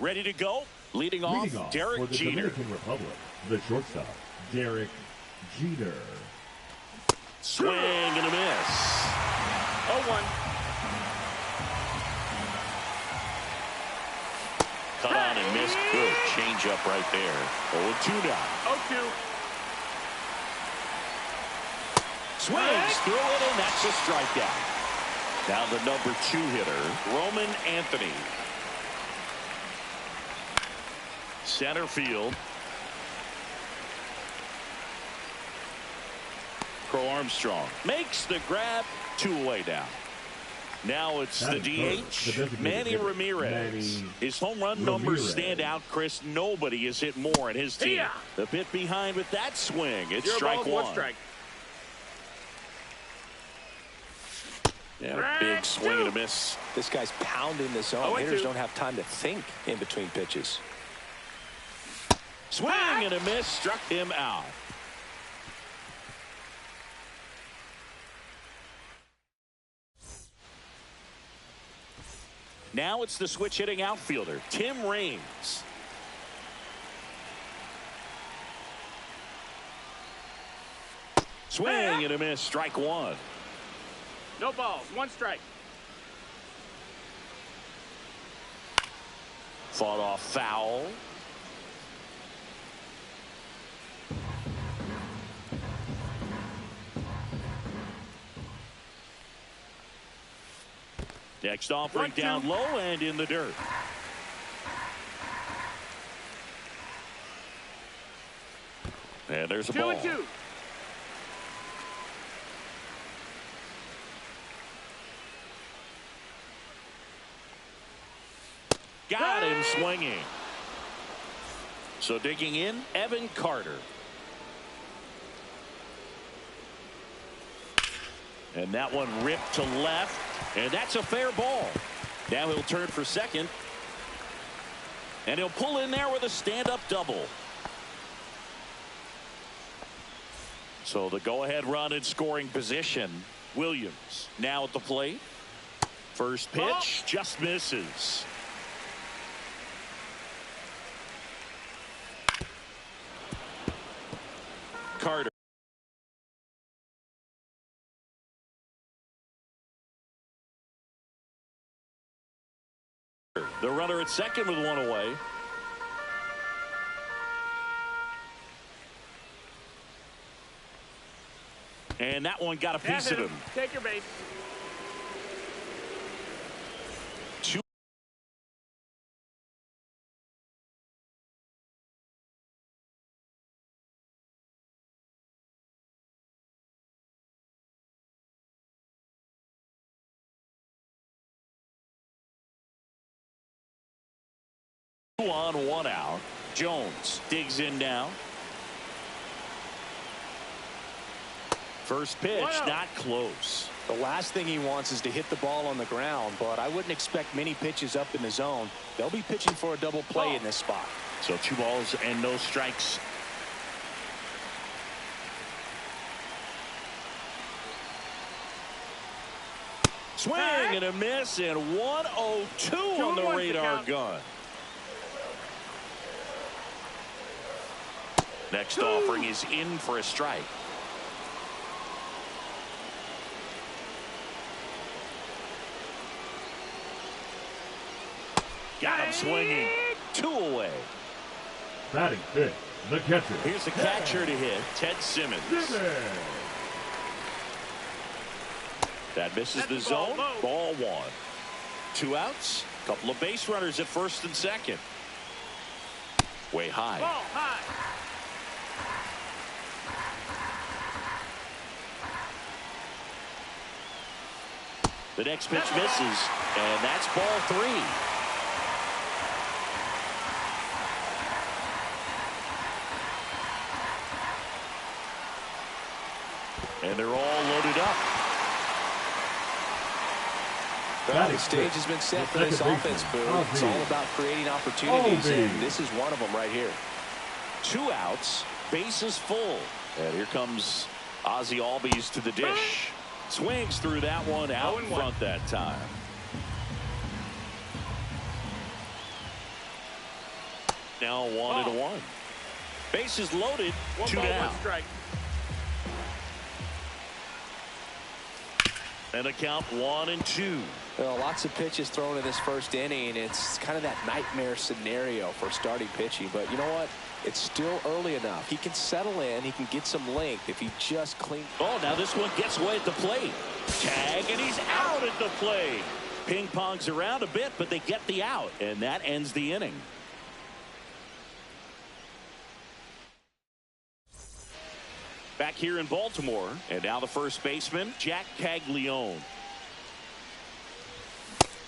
Ready to go. Leading off Derek for the Jeter. Dominican Republic, the shortstop, Derek Jeter. Swing and a miss. 0-1. Cut on and missed. Good change up right there. 0-2 now. 0-2. Swings through it, and that's a strikeout. Now the number 2 hitter, Roman Anthony. Center field. Crow Armstrong makes the grab. 2 away now. Now it's the DH, Manny Ramirez. His home run numbers stand out, Chris. Nobody has hit more in his team. A bit behind with that swing. It's strike 1. Strike. Yeah, big swing and a miss. This guy's pounding the zone. Hitters don't have time to think in between pitches. Swing and a miss, struck him out. Now it's the switch hitting outfielder, Tim Raines. Swing and a miss, strike 1. No balls, 1 strike. Fought off foul. Next offering down low and in the dirt. And there's a ball. 2-2. Got him swinging. So digging in, Evan Carter. And that one ripped to left. And that's a fair ball. Now he'll turn for second. And he'll pull in there with a stand-up double. So the go-ahead run in scoring position. Williams now at the plate. First pitch just misses. Carter. The runner at second with 1 away. And that one got a piece of him. Take your base. 2. On, 1 out. Jones digs in now. First pitch, not close. The last thing he wants is to hit the ball on the ground, but I wouldn't expect many pitches up in the zone. They'll be pitching for a double play in this spot. So 2 balls and no strikes. Swing and a miss, and 1-0-2 on the radar gun. Next offering is in for a strike. Got him swinging. 2 away. Batting fifth, the catcher. Here's the catcher to hit, Ted Simmons. That misses the zone. Ball 1. 2 outs. Couple of base runners at first and second. Way high. Ball high. The next pitch misses, and that's ball 3. And they're all loaded up. Well, the stage has been set for this offense, Boo. It's all about creating opportunities, and this is one of them right here. 2 outs, bases full. And here comes Ozzie Albies to the dish. Swings through that one out in front that time. Now 1-1. Bases loaded. 2 down. 1 strike. And a count 1-2. Well, lots of pitches thrown in this first inning. It's kind of that nightmare scenario for starting pitching. But you know what? It's still early enough. He can settle in. He can get some length if he just cleans. Oh, now this one gets away at the plate. Tag, and he's out at the plate. Ping pongs around a bit, but they get the out, and that ends the inning. Back here in Baltimore, and now the first baseman, Jack Caglione.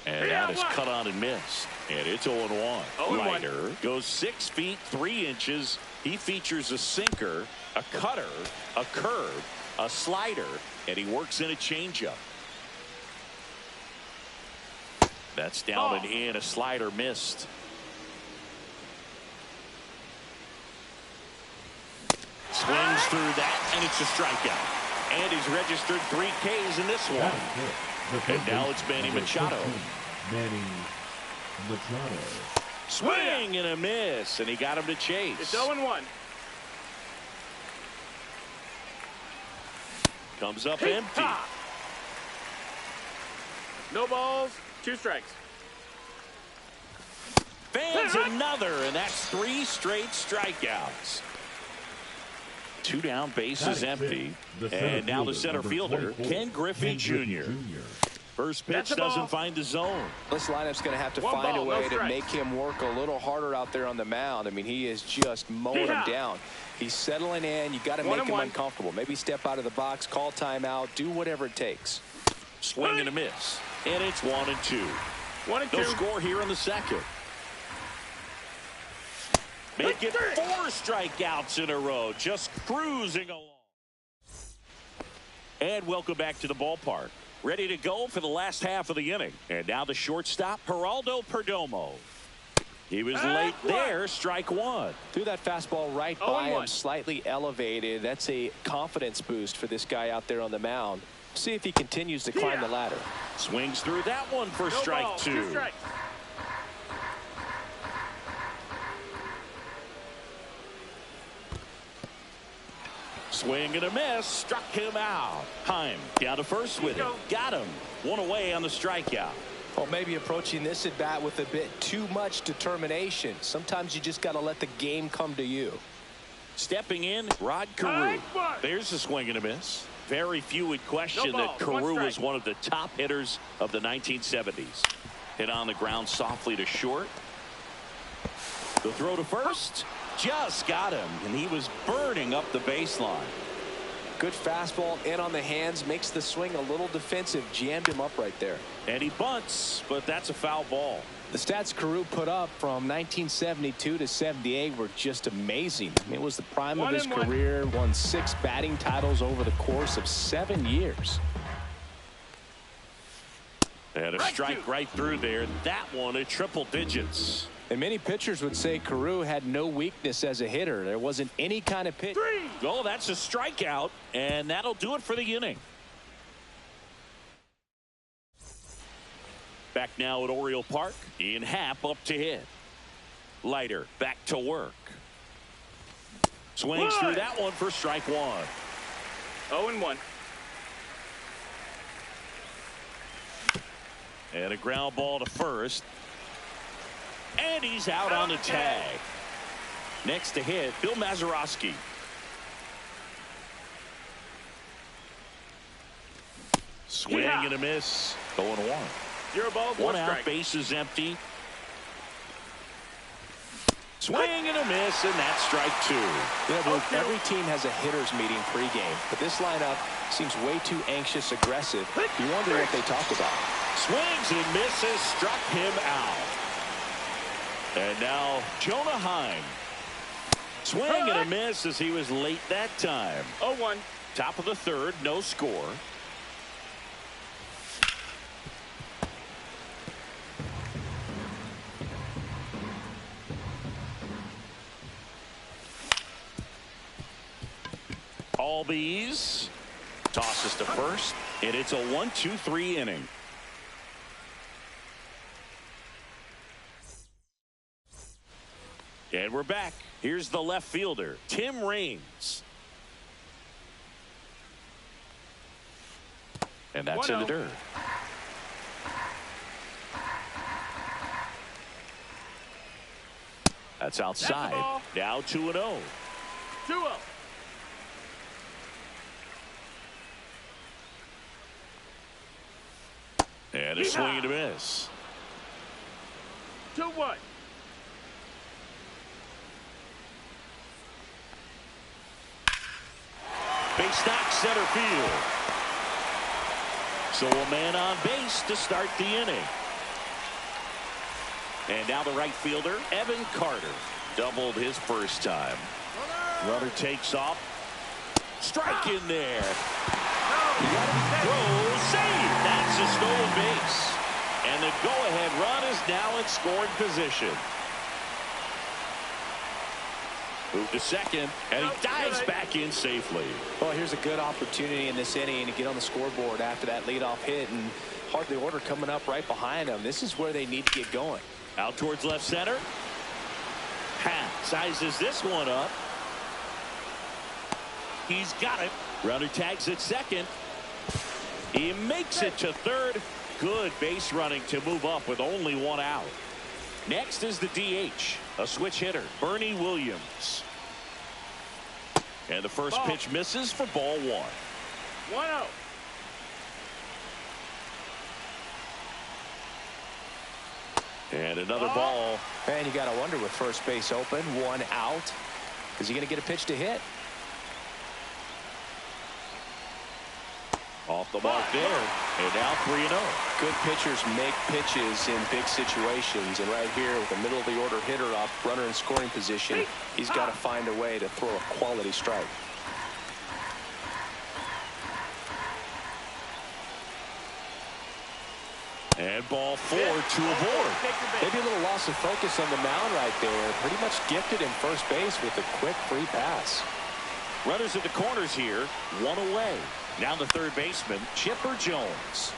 And that is cut on and missed. And it's 0-1. Leiter goes 6 feet 3 inches. He features a sinker, a cutter, a curve, a slider, and he works in a changeup. That's down and in. A slider missed. Swings through that, and it's a strikeout. And he's registered 3 Ks in this one. And now it's Manny Machado. Manny Machado. Swing and a miss, and he got him to chase. It's 0-1. Comes up empty. No balls, 2 strikes. Fans another, and that's 3 straight strikeouts. 2 down, bases empty. And now the center fielder, Ken Griffey Jr. First pitch doesn't find the zone. This lineup's going to have to find a way to make him work a little harder out there on the mound. I mean, he is just mowing him down. He's settling in. You got to make him uncomfortable. Maybe step out of the box, call timeout, do whatever it takes. Swing and a miss. And it's 1-2. 1-2. No score here in the second. Make it 4 strikeouts in a row. Just cruising along. And welcome back to the ballpark. Ready to go for the last half of the inning. And now the shortstop, Geraldo Perdomo. He was late there. Strike 1. Threw that fastball right by him, slightly elevated. That's a confidence boost for this guy out there on the mound. See if he continues to climb the ladder. Swings through that one for strike 2. 2 strikes. Swing and a miss. Struck him out. Heim down to first with it. Got him. 1 away on the strikeout. Well, maybe approaching this at bat with a bit too much determination. Sometimes you just got to let the game come to you. Stepping in, Rod Carew. There's a swing and a miss. Very few would question that Carew was one of the top hitters of the 1970s. Hit on the ground softly to short. The throw to first. Just got him, and he was burning up the baseline. Good fastball in on the hands, makes the swing a little defensive, jammed him up right there. And he bunts, but that's a foul ball. The stats Carew put up from 1972 to 78 were just amazing. I mean, it was the prime of his career, won 6 batting titles over the course of 7 years. And a strike right through there. That one at triple digits. And many pitchers would say Carew had no weakness as a hitter. There wasn't any kind of pitch. Oh, that's a strikeout, and that'll do it for the inning. Back now at Oriole Park. Ian Happ up to hit. Leiter back to work. Swings through that one for strike 1. 0-1. And a ground ball to first. And he's out on the tag. Next to hit, Bill Mazeroski. Swing and a miss. 0-1. 0 balls, 1 out, strike. bases empty. Swing and a miss, and that's strike 2. Yeah, well, every team has a hitter's meeting pregame, but this lineup seems way too anxious, aggressive. You wonder what they talk about. Swings and misses, struck him out. And now Jonah Heim. Swing and a miss as he was late that time. 0-1. Top of the third, no score. Albies tosses to first, and it's a 1-2-3 inning. And we're back. Here's the left fielder, Tim Raines. And that's in the dirt. That's outside. Now 2-0. 2-0. And a swing and a miss. 2-1. Base knock center field. So a man on base to start the inning. And now the right fielder, Evan Carter. Doubled his first time. Runner takes off. Strike in there. Throw, save. That's a stolen base. And the go-ahead run is now in scoring position. Move to second, and he dives back in safely. Well, here's a good opportunity in this inning to get on the scoreboard after that leadoff hit, and hardly order coming up right behind them. This is where they need to get going. Out towards left center. Pat sizes this one up. He's got it. Runner tags at second. He makes it to third. Good base running to move up with only one out. Next is the DH, a switch hitter, Bernie Williams. And the first pitch misses for ball 1. 1-0. And another ball. And you got to wonder with first base open, one out, is he going to get a pitch to hit? Off the mark there, and now 3-0. Good pitchers make pitches in big situations, and right here with the middle of the order hitter up, runner in scoring position, he's got to find a way to throw a quality strike. And ball 4 to a board. Maybe a little loss of focus on the mound right there. Pretty much gifted him first base with a quick free pass. Runners at the corners here, one away. Now the third baseman, Chipper Jones.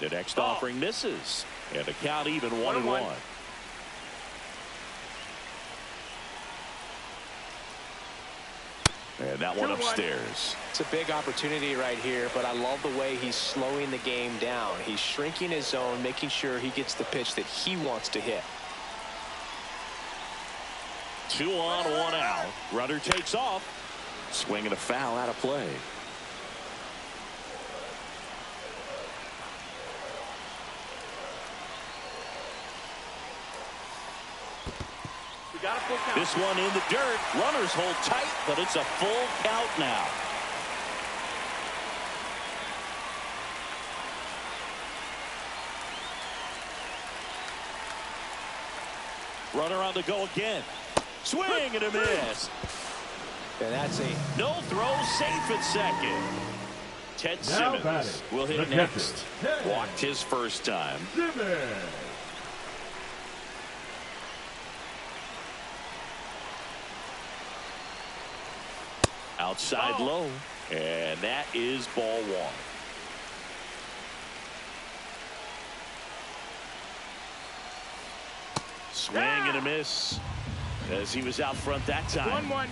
The next offering misses, and the count even 1-1. And that one upstairs. It's a big opportunity right here, but I love the way he's slowing the game down. He's shrinking his zone, making sure he gets the pitch that he wants to hit. 2 on, 1 out. Runner takes off. Swinging a foul out of play. We got a full count. This one in the dirt. Runners hold tight, but it's a full count now. Runner on the go again. Swing and a miss. And that's a no throw, safe at second. Ted Simmons will hit next. Walked his first time. Outside low, and that is ball 1. Swing and a miss as he was out front that time. 1-1.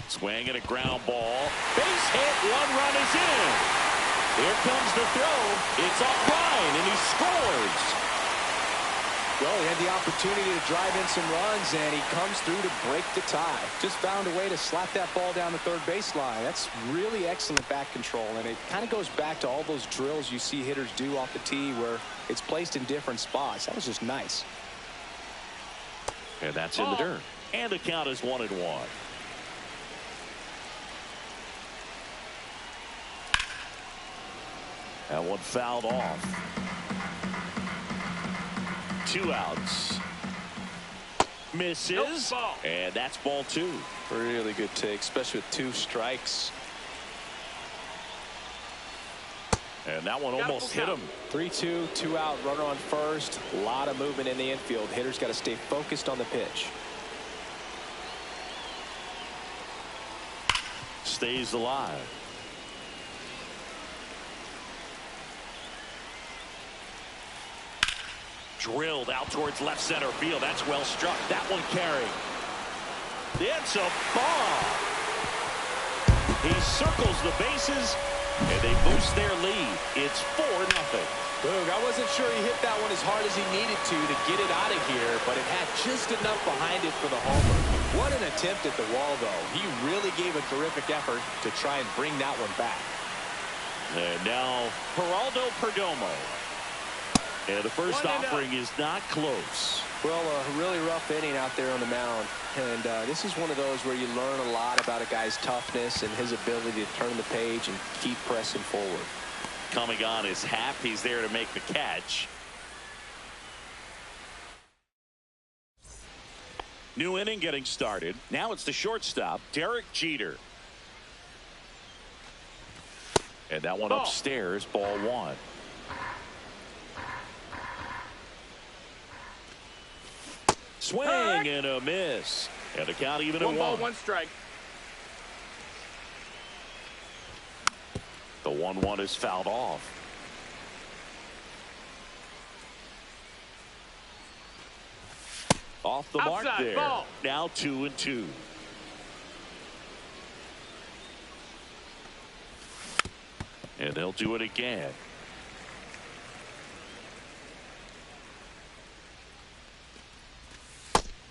Swing and a ground ball. Base hit, 1 run is in. Here comes the throw. It's off line, and he scores. Well, he had the opportunity to drive in some runs, and he comes through to break the tie. Just found a way to slap that ball down the third baseline. That's really excellent back control, and it kind of goes back to all those drills you see hitters do off the tee where it's placed in different spots. That was just nice. And that's in the dirt. And the count is 1-1. That one fouled off. 2 outs. Misses. And that's ball 2. Really good take, especially with 2 strikes. And that one almost hit him. 3-2, 2 out, runner on first. A lot of movement in the infield. Hitters got to stay focused on the pitch. stays alive. Drilled out towards left center field. That's well struck. That one carried. It's a ball. He circles the bases, and they boost their lead. It's 4-0. Boog, I wasn't sure he hit that one as hard as he needed to get it out of here, but it had just enough behind it for the homer. What an attempt at the wall, though. He really gave a terrific effort to try and bring that one back. And now, Geraldo Perdomo. And the first offering is not close. Well, a really rough inning out there on the mound. And this is one of those where you learn a lot about a guy's toughness and his ability to turn the page and keep pressing forward. Coming on his half, he's there to make the catch. New inning getting started. Now it's the shortstop, Derek Jeter. And that one upstairs, ball 1. Swing and a miss. And the count even at 1. 1 ball, 1 strike. The 1-1 is fouled off. Off the mark there. Ball. Now 2-2. And they'll do it again.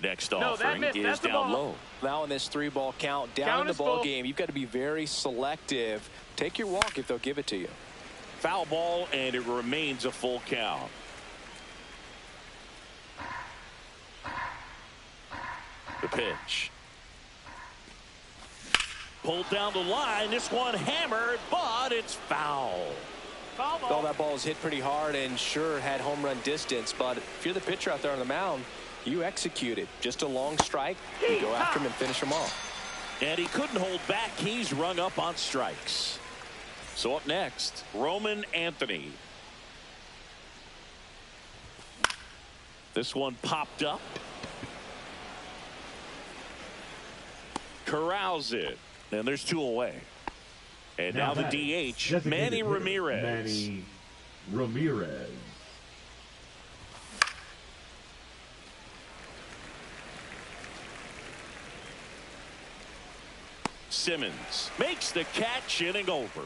Next offering is down low. Now in this 3-ball count, down in the ball game, you've got to be very selective. Take your walk if they'll give it to you. Foul ball, and it remains a full count. The pitch. Pulled down the line. This one hammered, but it's foul. Foul ball. Well, that ball was hit pretty hard and sure had home run distance, but if you're the pitcher out there on the mound, you execute it. Just a long strike. You go after him and finish him off. And he couldn't hold back. He's rung up on strikes. So up next, Roman Anthony. This one popped up. Corrals it. And there's 2 away. And now the DH, Manny Ramirez. Manny Ramirez. Simmons makes the catch, inning over.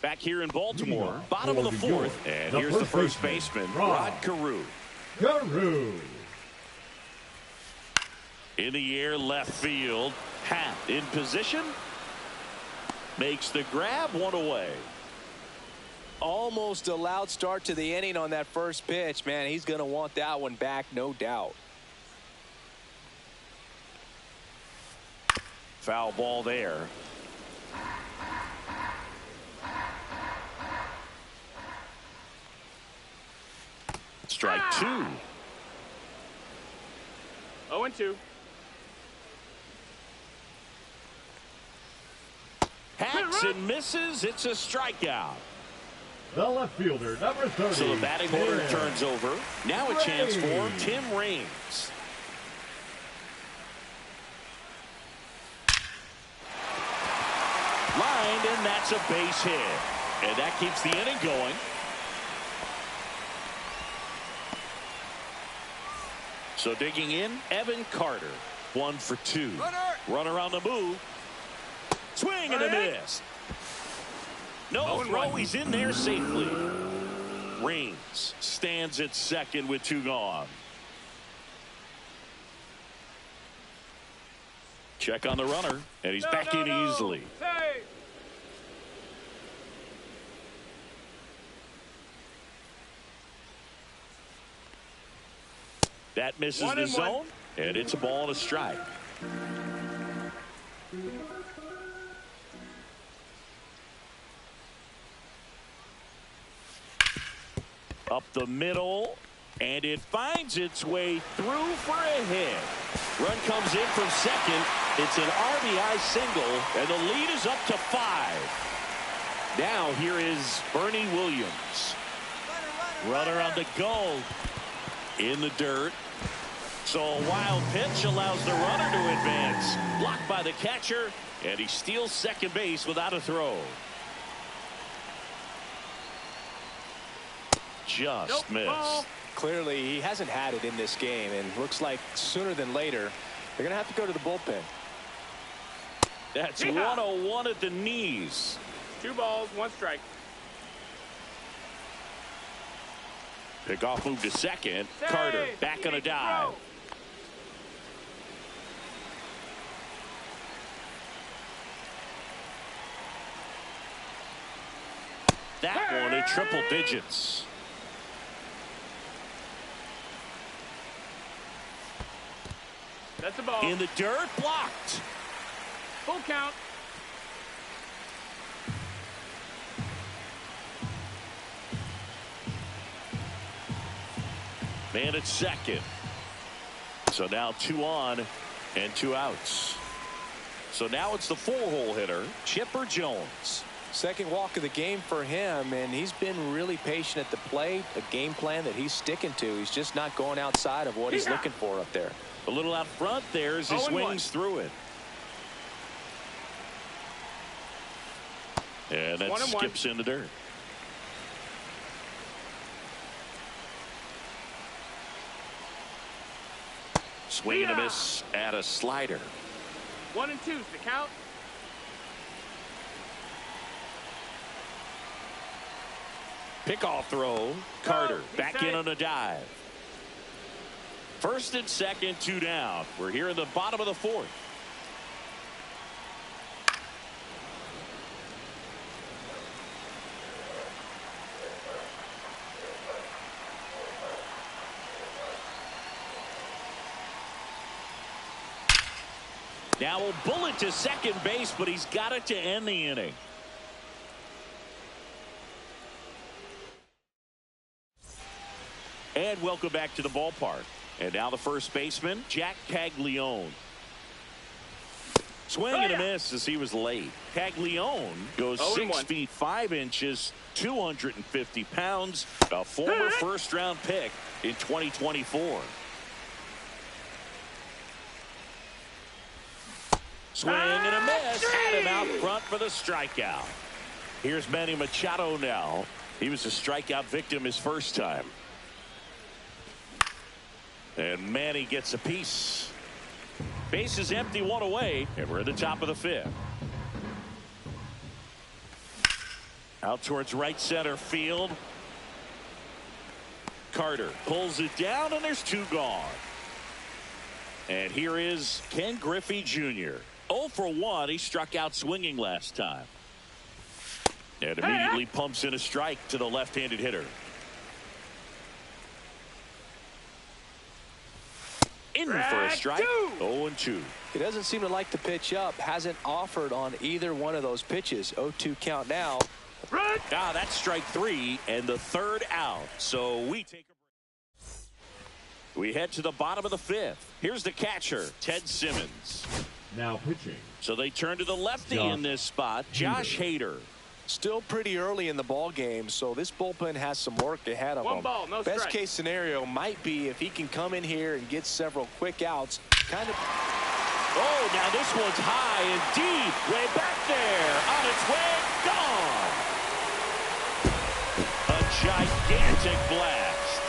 Back here in Baltimore, bottom of the 4th, and here's the first baseman, Rod Carew. In the air, left field. Hat in position. Makes the grab, 1 away. Almost a loud start to the inning on that first pitch. Man, he's going to want that one back, no doubt. Foul ball there. Strike 2. 0-2. Hacks and misses. It's a strikeout. The left fielder, number 30. So the batting order turns over. Now a chance for Tim Raines. Lined, and that's a base hit. And that keeps the inning going. So digging in, Evan Carter. 1 for 2. Runner on the move. Swing and a miss. No throw. He's in there safely. Raines stands at second with 2 gone. Check on the runner, and he's back in easily. Hey. That misses the zone, and it's a ball and a strike. Up the middle, and it finds its way through for a hit. Run comes in from second. It's an RBI single, and the lead is up to 5. Now here is Bernie Williams. Runner on the go. In the dirt. So a wild pitch allows the runner to advance. Blocked by the catcher, and he steals second base without a throw. Just missed. Ball. Clearly, he hasn't had it in this game, and looks like sooner than later, they're going to have to go to the bullpen. That's 101 at the knees. 2 balls, 1 strike. Pickoff move to second. Carter back on a dive. That one in triple digits. That's a ball. In the dirt, blocked. Full count. Man at second. So now 2 on and 2 outs. So now it's the 4-hole hitter, Chipper Jones. Second walk of the game for him, and he's been really patient at the plate. A game plan that he's sticking to. He's just not going outside of what he's looking for up there. A little out front there as he swings through it. And that skips in the dirt. Swing and a miss at a slider. 1 and 2's the count. Pickoff throw. Carter back in on a dive. First and second, 2 down. We're here in the bottom of the 4th. Now a bullet to second base, but he's got it to end the inning. And welcome back to the ballpark. And now the first baseman, Jack Caglione. Swing and a miss as he was late. Caglione goes 6 feet 5 inches, 250 pounds, a former first-round pick in 2024. Swing and a miss. Had him out front for the strikeout. Here's Manny Machado now. He was a strikeout victim his first time. And Manny gets a piece. Base is empty, 1 away, and we're at the top of the 5th. Out towards right center field. Carter pulls it down, and there's 2 gone. And here is Ken Griffey Jr. 0 for 1. He struck out swinging last time. And immediately pumps in a strike to the left-handed hitter. In for a strike. 0-2. He doesn't seem to like to pitch up. Hasn't offered on either one of those pitches. 0-2 count now. That's strike 3 and the 3rd out. So we take a break. We head to the bottom of the 5th. Here's the catcher, Ted Simmons. Now pitching. So they turn to the lefty in this spot, Josh Hader. Still pretty early in the ball game, so this bullpen has some work ahead of 1 ball, him. no Best strike. case scenario might be if he can come in here and get several quick outs. Oh, now this one's high and deep, way back there, on its way, gone. A gigantic blast.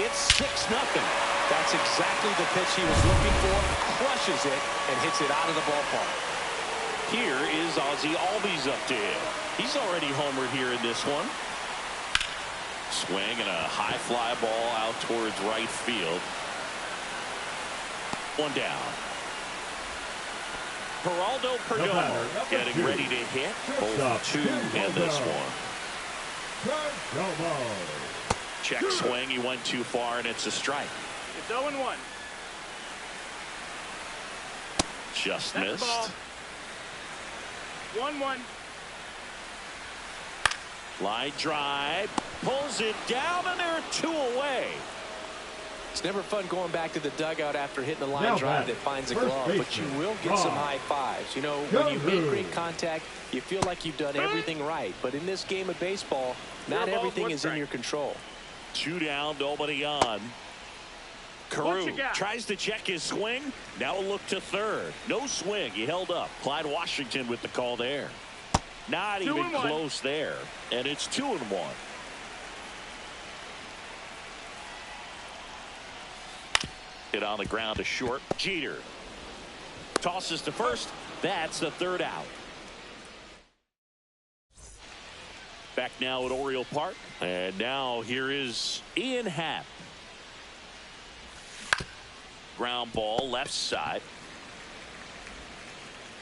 It's 6-0. That's exactly the pitch he was looking for. Crushes it and hits it out of the ballpark. Here is Ozzie Albies up to him. He's already homered here in this one. Swing and a high fly ball out towards right field. 1 down. Geraldo Perdomo getting ready to hit. 0-2 in this one. Check swing. He went too far, and it's a strike. It's 0-1. Just That's missed. 1-1. Line drive. Pulls it down, and there are 2 away. It's never fun going back to the dugout after hitting a line drive that finds a glove, but you will get some high fives. You know, when you make great contact, you feel like you've done everything right. But in this game of baseball, not everything is in your control. 2 down, nobody on. Carew tries to check his swing. Now a look to third. No swing. He held up. Clyde Washington with the call there. Not even close there. And it's 2-1. Hit on the ground to short. Jeter tosses to first. That's the third out. Back now at Oriole Park. And now here is Ian Happ. Ground ball left side.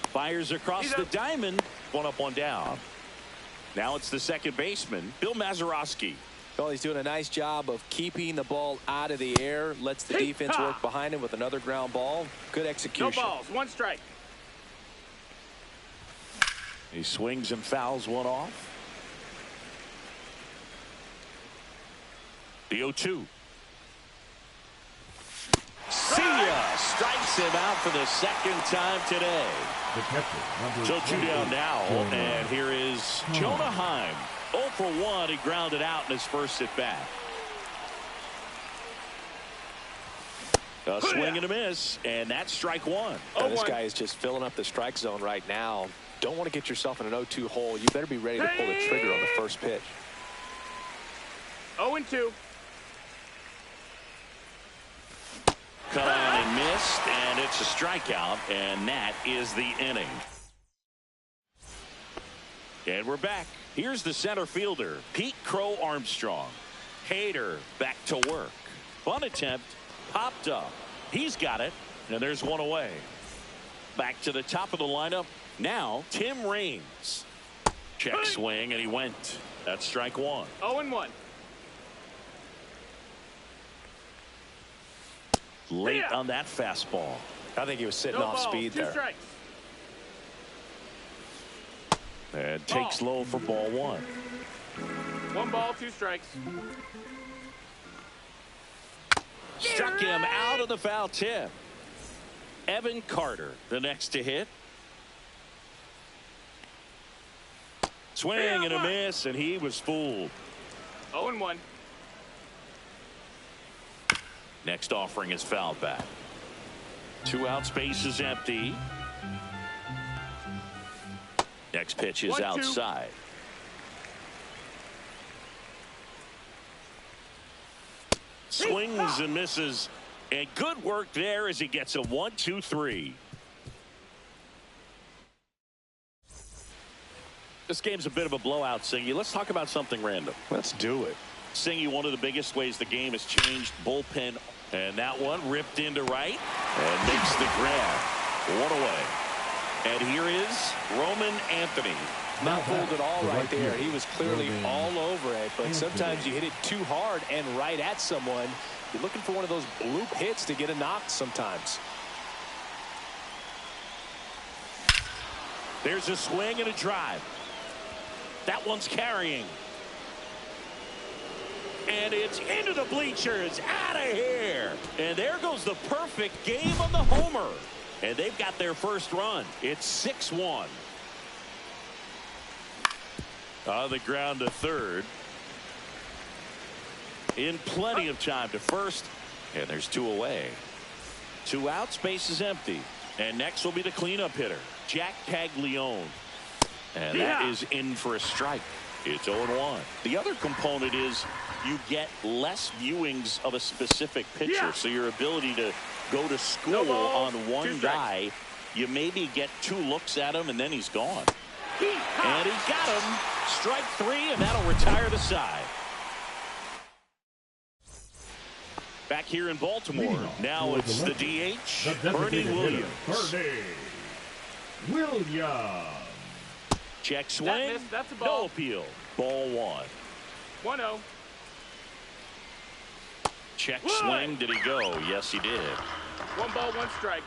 Fires across the diamond. One up, one down. Now it's the second baseman, Bill Mazeroski. Well, he's doing a nice job of keeping the ball out of the air. Lets the defense work behind him with another ground ball. Good execution. No balls, one strike. He swings and fouls one off. The 0-2. See ya! Strikes him out for the second time today. So 2 down now, and here is Jonah Heim. 0 for 1. He grounded out in his first at bat. A swing and a miss, and that's strike one. This guy is just filling up the strike zone right now. Don't want to get yourself in an 0-2 hole. You better be ready to pull the trigger on the first pitch. 0-2. Cut on and missed, and it's a strikeout, and that is the inning. And we're back. Here's the center fielder, Pete Crow Armstrong. Hader back to work. Bunt attempt, popped up. He's got it, and there's one away. Back to the top of the lineup. Now, Tim Raines. Check swing, and he went. That's strike one. 0-1. Late on that fastball. I think he was sitting off speed there. Strikes. And takes low for ball one. 1 ball, 2 strikes. Struck him out of the foul tip. Evan Carter, the next to hit. Swing and a miss, and he was fooled. 0-1. Next offering is fouled back. 2 out, space is empty. Next pitch is outside. Swings and misses, and good work there as he gets a 1-2-3. This game's a bit of a blowout, Singy. Let's talk about something random. Let's do it. Singy, one of the biggest ways the game has changed, bullpen, and that one ripped into right and makes the grab. 1 away. And here is Roman Anthony. Not fooled at all right there. He was clearly all over it, but sometimes you hit it too hard and right at someone. You're looking for one of those bloop hits to get a knock sometimes. There's a swing and a drive. That one's carrying. And it's into the bleachers. Out of here. And there goes the perfect game on the homer. And they've got their first run. It's 6-1. On the ground to third. In plenty of time to first. And there's 2 away. 2 out, space is empty. And next will be the cleanup hitter, Jack Caglione. And that is in for a strike. It's 0-1. The other component is you get less viewings of a specific pitcher. So your ability to go to school on one guy, you maybe get 2 looks at him and then he's gone. And he got him. Strike 3, and that'll retire the side. Back here in Baltimore. Now it's the DH, Bernie Williams. Bernie Williams. Check swing. That's a ball. No appeal. Ball 1. 1-0. Check swing. Did he go? Yes, he did. 1 ball, 1 strike.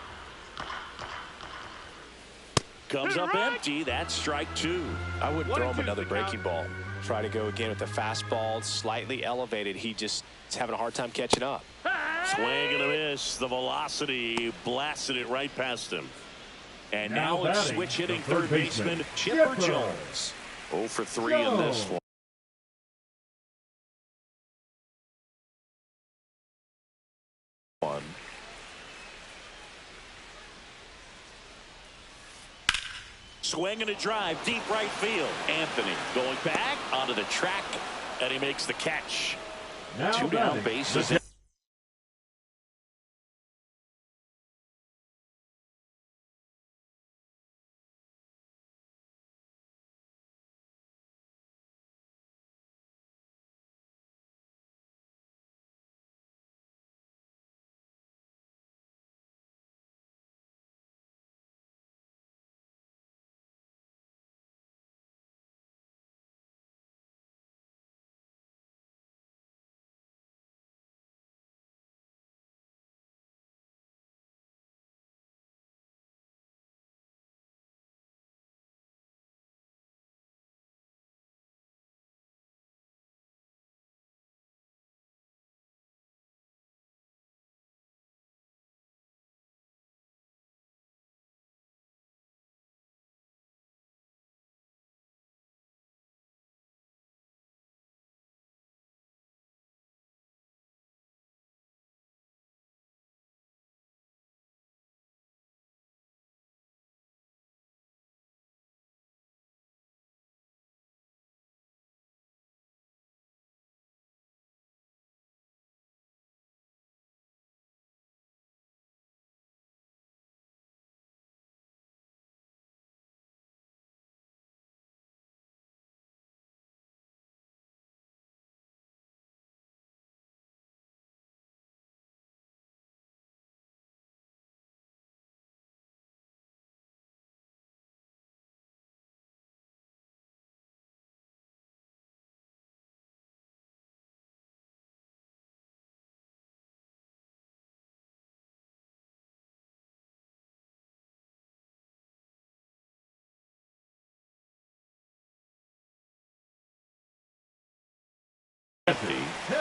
Comes up empty. That's strike 2. I would throw him another breaking ball. Try to go again with the fastball, slightly elevated. He just is having a hard time catching up. Swing and a miss. The velocity blasted it right past him. And now it's switch hitting third baseman Chipper Jones. 0 for 3 in this one. swing and a drive deep right field. Anthony going back onto the track, and he makes the catch. Now 2 down, bases.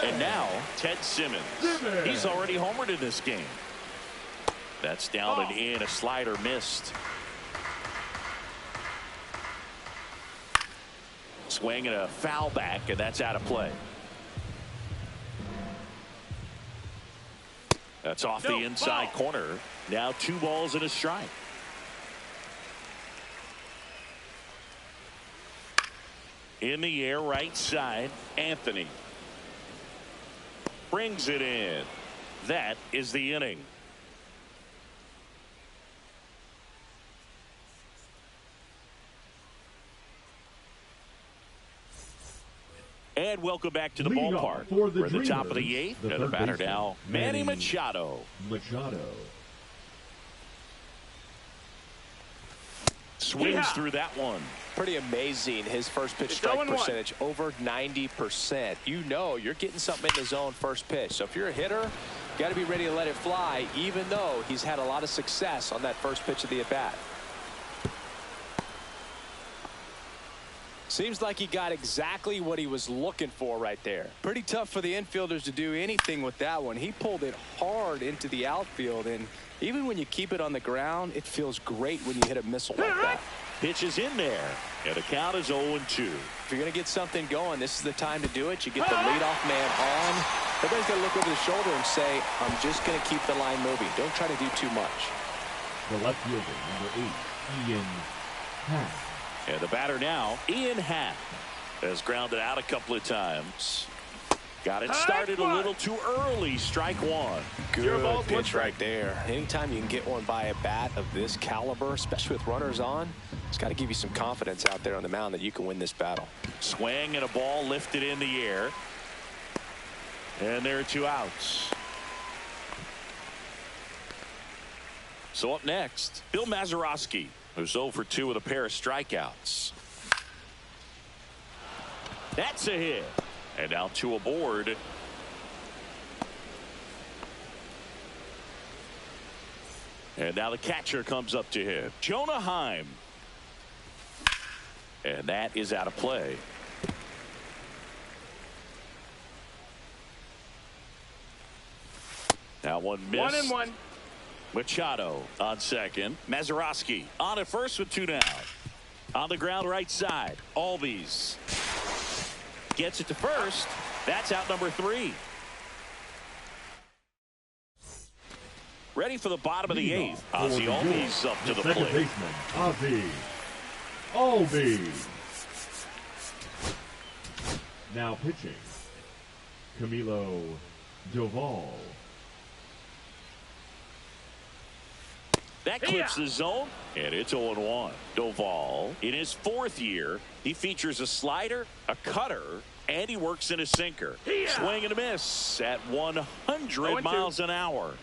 And now Ted Simmons. He's already homered in this game. That's down and in. A slider missed. Swing and a foul back, and that's out of play. That's off the inside corner. Now 2 balls and a strike. In the air, right side, Anthony brings it in. That is the inning. And welcome back to the ballpark. We're at the top of the 8th, and the batter now, Manny Machado. Swings through that one. Pretty amazing. His first pitch strike percentage over 90%. You know you're getting something in the zone first pitch. So if you're a hitter, you got to be ready to let it fly, even though he's had a lot of success on that first pitch of the at-bat. Seems like he got exactly what he was looking for right there. Pretty tough for the infielders to do anything with that one. He pulled it hard into the outfield, and even when you keep it on the ground, it feels great when you hit a missile like that. Pitch is in there, and the count is 0-2. If you're going to get something going, this is the time to do it. You get the leadoff man on. Everybody's got to look over the shoulder and say, I'm just going to keep the line moving. Don't try to do too much. The left fielder, number 8, Ian Happ. And the batter now, Ian Happ, has grounded out a couple of times. Got it started a little too early. Strike one. Good pitch right there. Anytime you can get one by a bat of this caliber, especially with runners on, it's got to give you some confidence out there on the mound that you can win this battle. Swing and a ball lifted in the air. And there are 2 outs. So up next, Bill Mazeroski, who's 0 for 2 with a pair of strikeouts. That's a hit. And now 2 aboard. And now the catcher comes up to him, Jonah Heim. And that is out of play. Now one missed. 1-1. Machado on second. Mazeroski on at first with 2 down. On the ground right side. Albies gets it to first. That's out number 3. Ready for the bottom of the 8th. Ozzie Albies up to the plate. Ozzie. Albee. Now pitching, Camilo Doval. That clips the zone, and it's 0-1. Doval, in his 4th year, he features a slider, a cutter, and he works in a sinker. Swing and a miss at 100 miles an hour.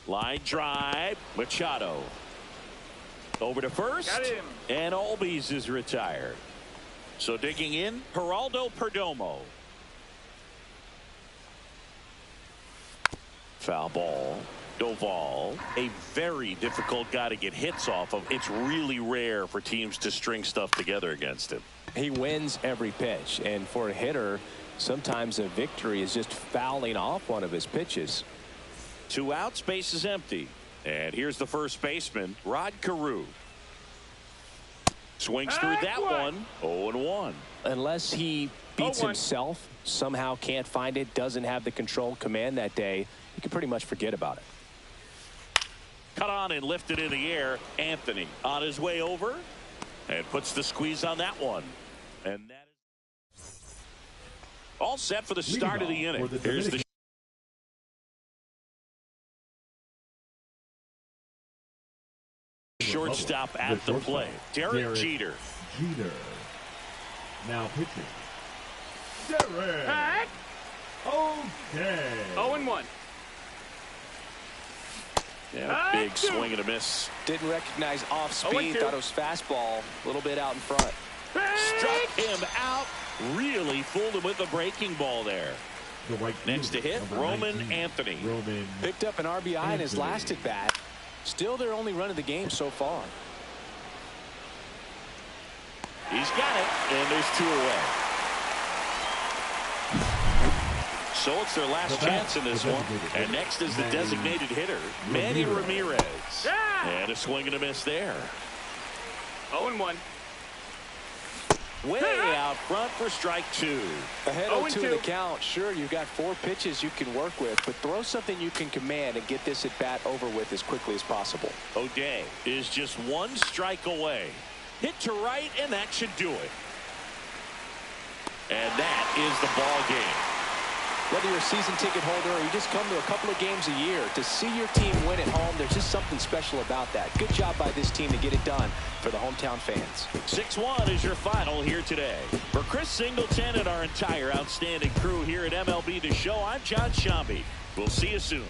Line drive, Machado. Over to first, and Albies is retired. So digging in, Geraldo Perdomo. Foul ball. Doval, a very difficult guy to get hits off of. It's really rare for teams to string stuff together against him. He wins every pitch, and for a hitter, sometimes a victory is just fouling off one of his pitches. 2 outs, base is empty. And here's the first baseman, Rod Carew. Swings through that one. 0-1. Unless he beats himself, somehow can't find it, doesn't have the control command that day, you can pretty much forget about it. Cut on and lifted in the air. Anthony on his way over and puts the squeeze on that one. And that is all set for the start of the inning. Here's the shortstop at the plate, Derek Jeter. Now pitching, Derek. Okay. 0-1. Yeah, big swing and a miss. Didn't recognize off speed. Thought it was fastball. A little bit out in front. Struck him out. Really fooled him with a breaking ball there. Next to hit, Roman Anthony. Picked up an RBI in his last at bat. Still their only run of the game so far. He's got it, and there's 2 away. So it's their last chance in this one. And next is the designated hitter, Manny Ramirez. And a swing and a miss there. 0-1. Way out front for strike 2. Ahead 0-2 in the count. Sure, you've got 4 pitches you can work with, but throw something you can command and get this at bat over with as quickly as possible. O'Day is just 1 strike away. Hit to right, and that should do it. And that is the ball game. Whether you're a season ticket holder or you just come to a couple of games a year, to see your team win at home, there's just something special about that. Good job by this team to get it done for the hometown fans. 6-1 is your final here today. For Chris Singleton and our entire outstanding crew here at MLB The Show, I'm John Shambi. We'll see you soon.